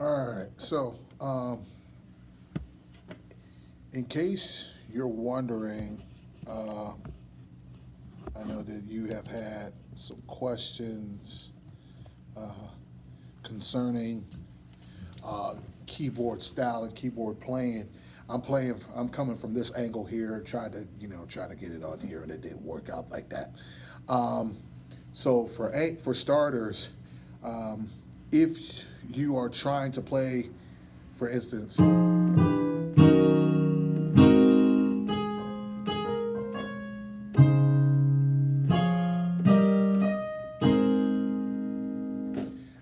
All right. So, in case you're wondering, I know that you have had some questions concerning keyboard style and keyboard playing. I'm coming from this angle here, trying to get it on here, and it didn't work out like that. Um, so for starters, if you are trying to play, for instance, and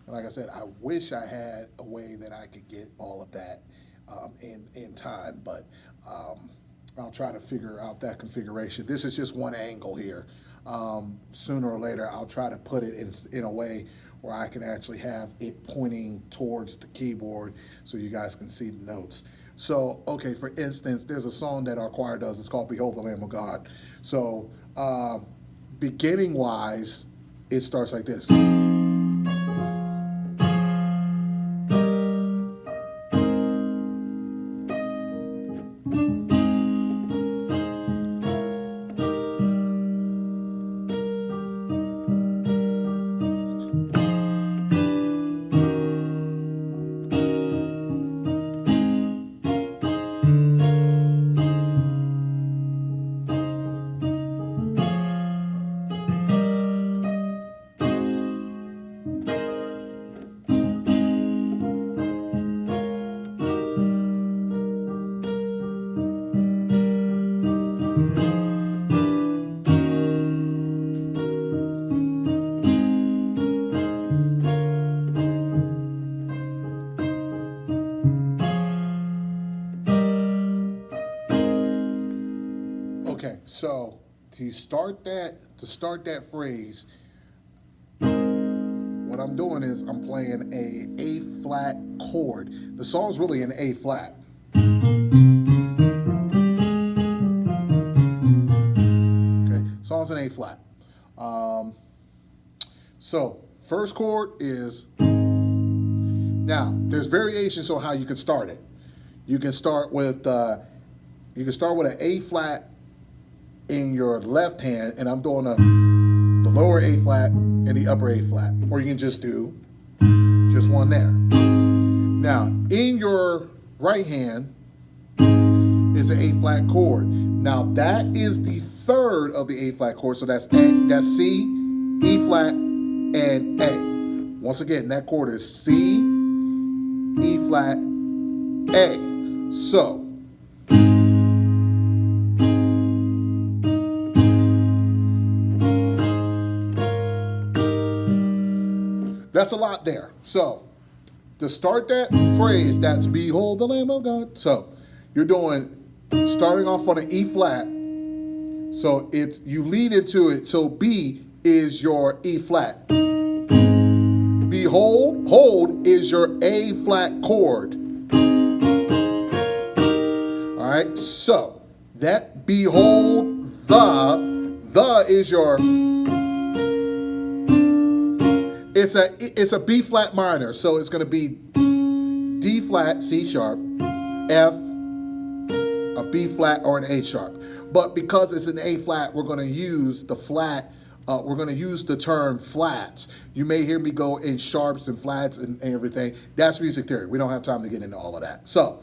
like I said, I wish I had a way that I could get all of that in time, but I'll try to figure out that configuration. This is just one angle here. Sooner or later, I'll try to put it in a way where I can actually have it pointing towards the keyboard so you guys can see the notes. So, okay, for instance, there's a song that our choir does. It's called Behold the Lamb of God. So, beginning wise, it starts like this. Okay, so to start that phrase, what I'm doing is I'm playing a flat chord. The song's really in A flat. Okay, song's in A flat. Um, so first chord is, now there's variations on how you can start it. You can start with an A flat in your left hand, and I'm doing the lower A flat and the upper A flat, or you can just do just one there. Now, in your right hand is an A flat chord. Now, that is the third of the A flat chord, so that's C, E flat, and A. Once again, that chord is C, E flat, A. So, that's a lot there. So, to start that phrase, that's Behold the Lamb of God. So, you're starting off on an E flat. So, you lead into it. So, B is your E flat. Behold, hold is your A flat chord. All right. So, that behold the is your, it's a B flat minor, so it's going to be D flat, C sharp, F, a B flat, or an A sharp. But because it's an A flat, we're going to use the flat. We're going to use the term flats. You may hear me go in sharps and flats and everything. That's music theory. We don't have time to get into all of that. So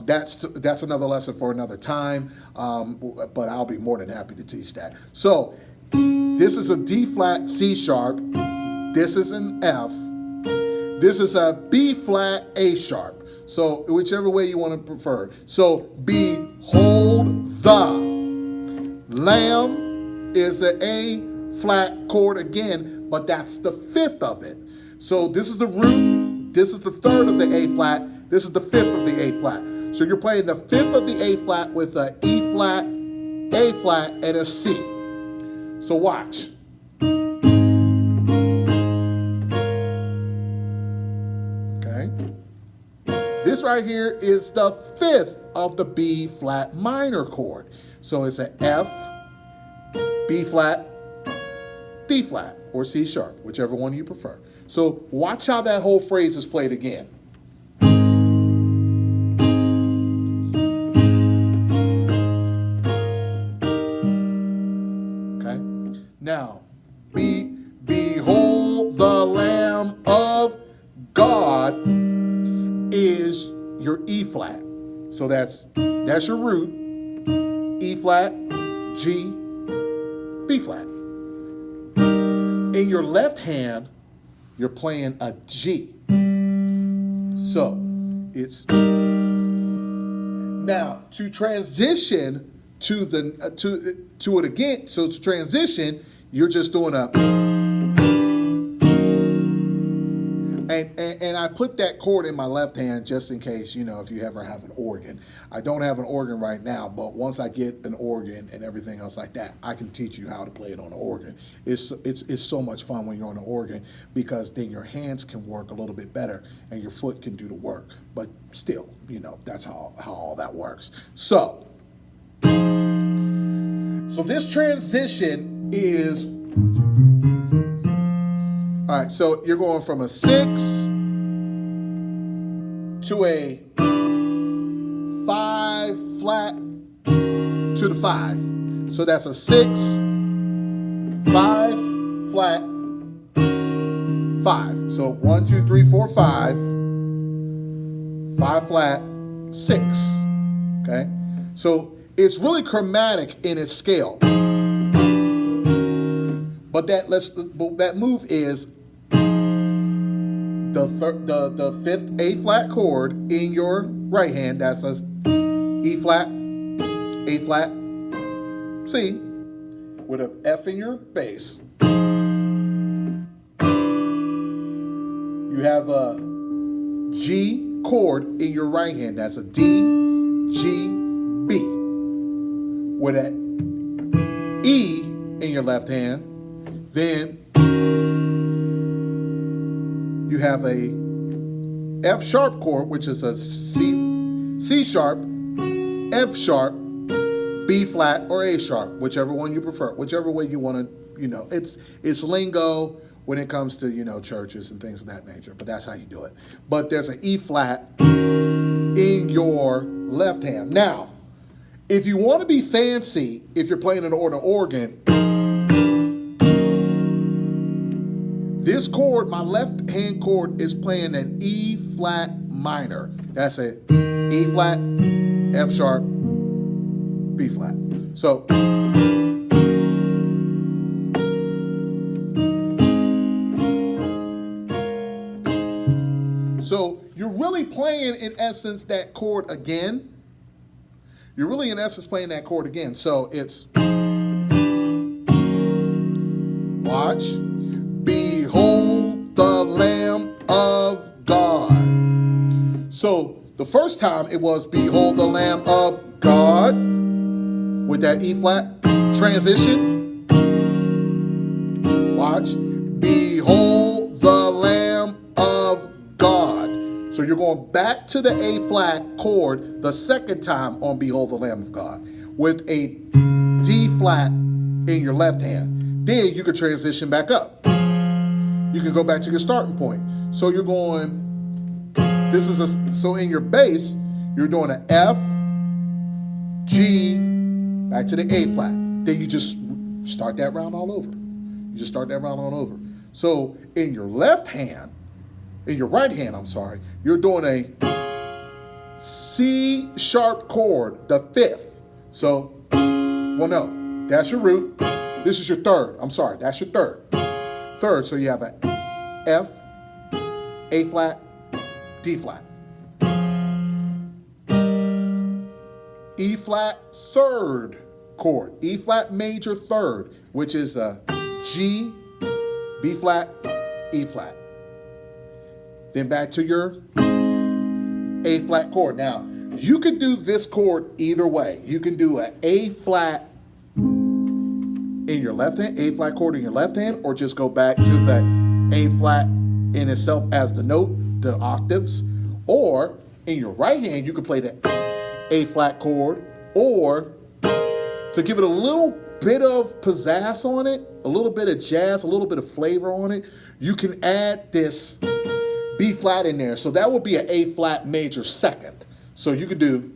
that's another lesson for another time. But I'll be more than happy to teach that. So this is a D flat, C sharp. This is an F. This is a B flat, A sharp. So whichever way you want to prefer. So behold the Lamb is an A flat chord again, but that's the fifth of it. So this is the root. This is the third of the A flat. This is the fifth of the A flat. So you're playing the fifth of the A flat with an E flat, A flat, and a C. So watch. This right here is the fifth of the B flat minor chord. So it's an F, B flat, D flat, or C sharp, whichever one you prefer. So watch how that whole phrase is played again. God is your E flat. So that's your root, E flat, G, B flat. In your left hand, you're playing a G. So it's now to transition to it again. So to transition, you're just doing a. And I put that chord in my left hand just in case, if you ever have an organ. I don't have an organ right now, but once I get an organ and everything else like that, I can teach you how to play it on an organ. It's so much fun when you're on an organ because then your hands can work a little bit better and your foot can do the work. But still, that's how all that works. So this transition is. All right, so you're going from a 6 to a 5 flat to the 5. So that's a 6, 5, flat, 5. So 1, 2, 3, 4, 5, 5 flat, 6. Okay? So it's really chromatic in its scale. But that move is the fifth A flat chord in your right hand. That's a E flat, A flat, C, with an F in your bass. You have a G chord in your right hand. That's a D, G, B, with an E in your left hand. Then you have a F sharp chord, which is a C sharp, F sharp, B flat, or A sharp, whichever one you prefer, whichever way you want to, it's lingo when it comes to, churches and things of that nature, but that's how you do it. But there's an E flat in your left hand. Now, if you want to be fancy, if you're playing an organ, this chord, my left hand chord, is playing an E flat minor. That's a E flat, F sharp, B flat. So you're really playing, in essence, that chord again. You're really, in essence, playing that chord again. So it's, watch, behold the Lamb of God. So the first time it was behold the Lamb of God with that E flat transition. Watch, behold the Lamb of God. So you're going back to the A flat chord the second time on behold the Lamb of God with a D flat in your left hand. Then you can transition back up. You can go back to your starting point. So you're going, so in your bass, you're doing an F, G, back to the A flat. Then you just start that round all over. So in your right hand, you're doing a C sharp chord, the fifth. So, no, that's your root. This is your third. That's your third. Third, so you have an F, A flat, D flat. E flat third chord, E flat major third, which is a G, B flat, E flat. Then back to your A flat chord. Now, you could do this chord either way. You can do an A flat in your left hand, A flat chord in your left hand, or just go back to the A flat in itself as the note, the octaves. Or in your right hand, you can play the A flat chord, or to give it a little bit of pizzazz on it, a little bit of jazz, a little bit of flavor on it, you can add this B flat in there. So that would be an A flat major second. So you could do,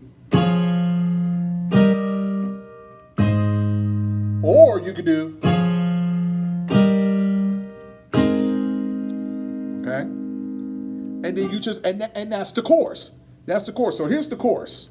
or you could do, okay? And then you just, and that's the chorus. That's the chorus. So here's the chorus.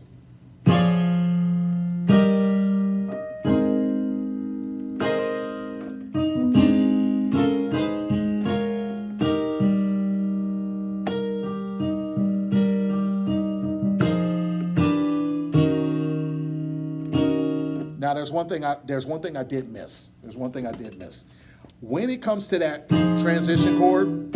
Now there's one thing I did miss. There's one thing I did miss. When it comes to that transition chord,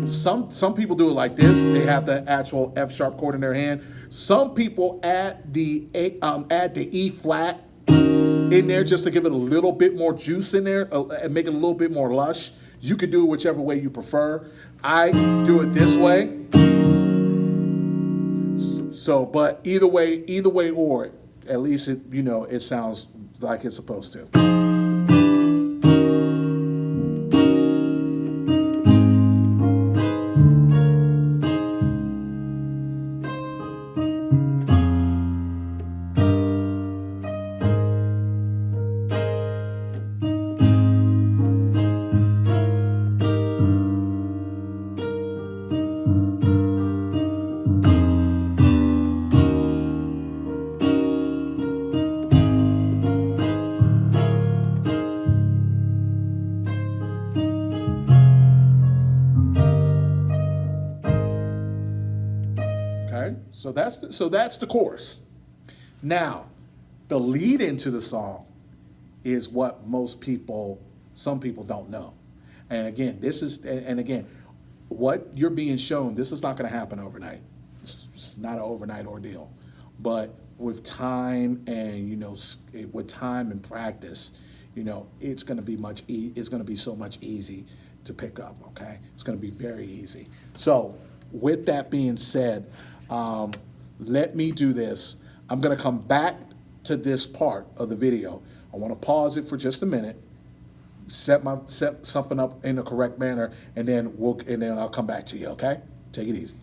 some people do it like this. They have the actual F sharp chord in their hand. Some people add the E flat in there just to give it a little bit more juice in there and make it a little bit more lush. You could do it whichever way you prefer. I do it this way. So, but either way, or at least it sounds like it's supposed to. Okay, so that's the chorus. Now, the lead into the song is what some people don't know. And again, what you're being shown, this is not going to happen overnight. It's not an overnight ordeal, but with time and with time and practice, it's going to be it's going to be so much easy to pick up. Okay, it's going to be very easy. So, with that being said, let me do this. I'm going to come back to this part of the video. I want to pause it for just a minute, set something up in the correct manner, and then I'll come back to you. Okay, take it easy.